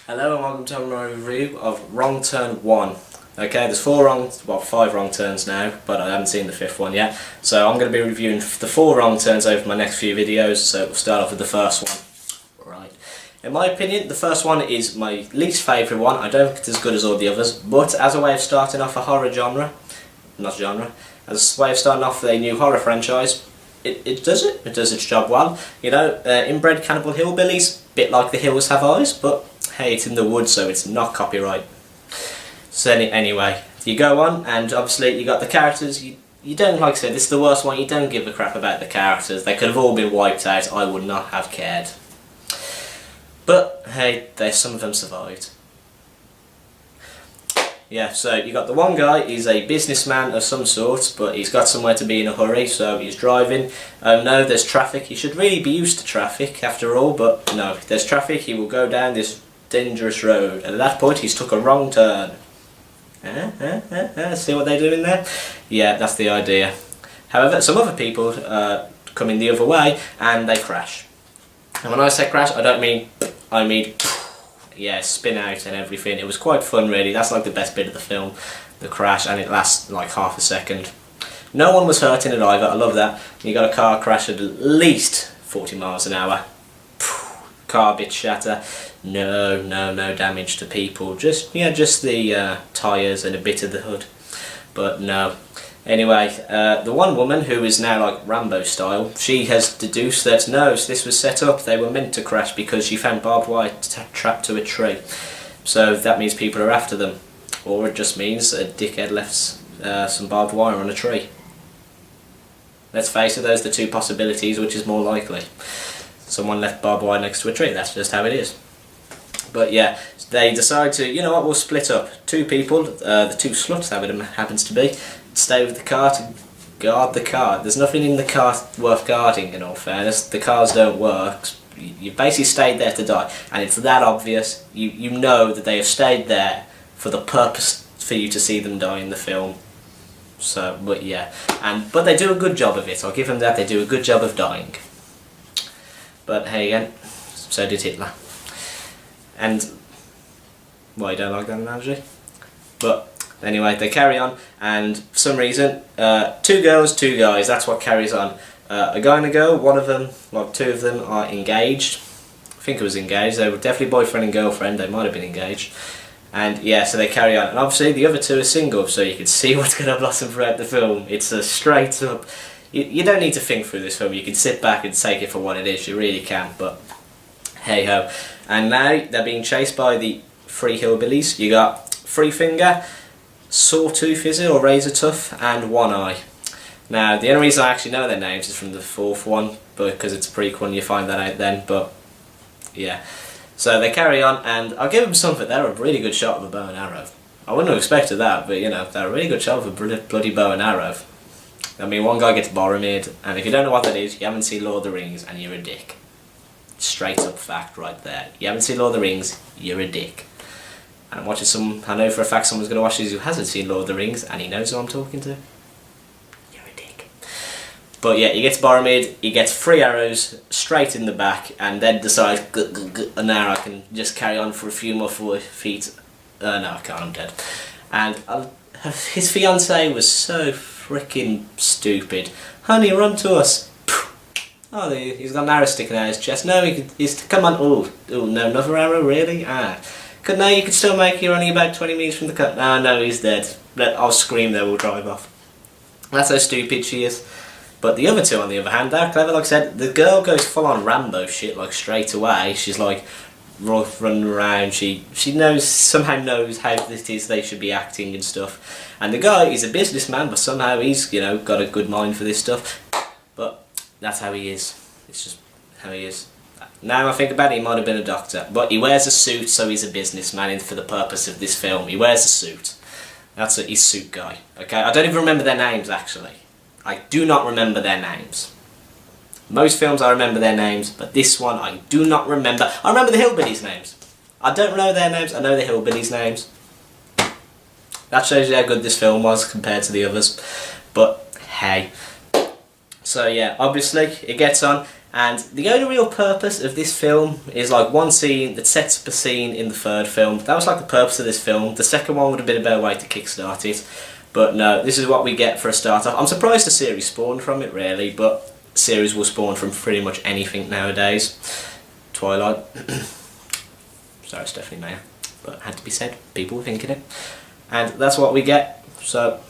Hello and welcome to my review of Wrong Turn 1. Okay, there's five wrong turns now, but I haven't seen the fifth one yet. So I'm going to be reviewing the 4 wrong turns over my next few videos, so we'll start off with the first one. Right. In my opinion, the first one is my least favourite one. I don't think it's as good as all the others, but as a way of starting off a horror as a way of starting off a new horror franchise, it does it. It does its job well. You know, inbred cannibal hillbillies, bit like The Hills Have Eyes, but hey, it's in the woods, so it's not copyright. So anyway, you go on, and obviously you got the characters. You don't, like I said, this is the worst one. You don't give a crap about the characters. They could have all been wiped out. I would not have cared. But hey, some of them survived. Yeah, so you got the one guy. He's a businessman of some sort, but he's got somewhere to be in a hurry, so he's driving. Oh no, there's traffic. He should really be used to traffic after all, but no, there's traffic. He will go down this dangerous road, and at that point he's took a wrong turn. See what they're doing there? Yeah, that's the idea. However, some other people come in the other way and they crash. And when I say crash, I mean yeah, spin out and everything. It was quite fun, really. That's like the best bit of the film, the crash, and it lasts like half a second. No one was hurt in it either. I love that. You got a car crash at least 40 miles an hour. Car bit shatter. No damage to people. Just the tyres and a bit of the hood. But no. Anyway, the one woman who is now like Rambo style, she has deduced that no, this was set up. They were meant to crash because she found barbed wire trapped to a tree. So that means people are after them, or it just means a dickhead left some barbed wire on a tree. Let's face it, those are the two possibilities. Which is more likely? Someone left barbed wire next to a tree. That's just how it is. But yeah, they decide to, you know what, we'll split up. 2 people, the 2 sluts that it happens to be, stay with the car to guard the car. There's nothing in the car worth guarding, in all fairness. The cars don't work. You've basically stayed there to die, and it's that obvious. You know that they have stayed there for the purpose for you to see them die in the film. So, but yeah, but they do a good job of it. I'll give them that. They do a good job of dying. But hey again, so did Hitler. And well, you don't like that analogy? But anyway, they carry on, and for some reason, 2 girls, 2 guys, that's what carries on. A guy and a girl, one of them, like 2 of them are engaged. I think it was engaged. They were definitely boyfriend and girlfriend. They might have been engaged. And yeah, so they carry on. And obviously the other 2 are single, so you can see what's going to blossom throughout the film. It's a straight up... You don't need to think through this film. You can sit back and take it for what it is. You really can, but hey ho. And now they're being chased by the 3 hillbillies. You got Three Finger, Sawtooth, is it, or Razor Tooth, and One Eye. Now, the only reason I actually know their names is from the 4th one, because it's a prequel and you find that out then, but yeah. So they carry on, and I'll give them something. They're a really good shot of a bow and arrow. I wouldn't have expected that, but you know, they're a really good shot of a bloody bow and arrow. I mean, one guy gets Boromir, and if you don't know what that is, you haven't seen Lord of the Rings, and you're a dick. Straight up fact right there. You haven't seen Lord of the Rings, you're a dick. And I'm watching I know for a fact someone's going to watch this who hasn't seen Lord of the Rings, and he knows who I'm talking to. You're a dick. But yeah, he gets Boromir, he gets 3 arrows straight in the back, and then decides, and now I can just carry on for a few more feet. No, I can't, I'm dead. And his fiancée was so freaking stupid. Honey, run to us. Oh, he's got an arrow sticking out his chest. No, come on. Oh, no, another arrow, really? No, you could still make it. You're only about 20 metres from the cut. No, he's dead. I'll scream there, we'll drive off. That's how stupid she is. But the other 2, on the other hand, they're clever. Like I said, the girl goes full on Rambo shit, like straight away. She's like running around. She somehow knows how it is they should be acting and stuff. And the guy is a businessman, but somehow he's got a good mind for this stuff. But that's how he is. It's just how he is. Now I think about it, he might have been a doctor. But he wears a suit, so he's a businessman for the purpose of this film. He wears a suit. He's suit guy. Okay, I don't even remember their names, actually. I do not remember their names. Most films I remember their names, but this one I do not remember. I remember the hillbillies' names. I don't know their names, I know the hillbillies' names. That shows you how good this film was compared to the others. But hey. So yeah, obviously it gets on, And the only real purpose of this film is like one scene that sets up a scene in the third film. That was like the purpose of this film. The second one would have been a better way to kickstart it. But no, this is what we get for a start off. I'm surprised a series spawned from it really, but series will spawn from pretty much anything nowadays. Twilight. Sorry, Stephanie Meyer. But it had to be said. People were thinking it. And that's what we get. So,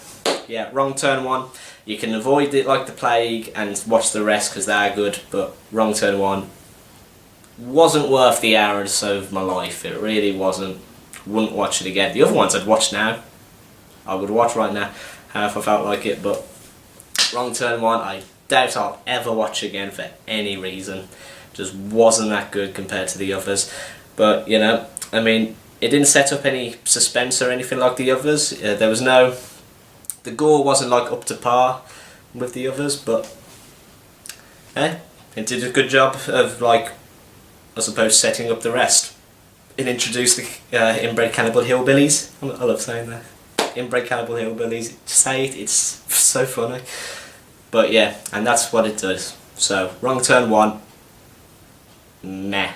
yeah, Wrong Turn 1. You can avoid it like the plague and watch the rest because they're good, but Wrong Turn 1 wasn't worth the hour or so of my life. It really wasn't. Wouldn't watch it again. The other ones I'd watch now. I would watch right now if I felt like it, but Wrong Turn 1 I doubt I'll ever watch again for any reason. Just wasn't that good compared to the others. But, you know, I mean, it didn't set up any suspense or anything like the others. There was no... The gore wasn't like up to par with the others, but it did a good job of, like, I suppose, setting up the rest. It introduced the inbred cannibal hillbillies. I love saying that. Inbred cannibal hillbillies. Say it, it's so funny. But yeah, and that's what it does. So, Wrong Turn 1, meh.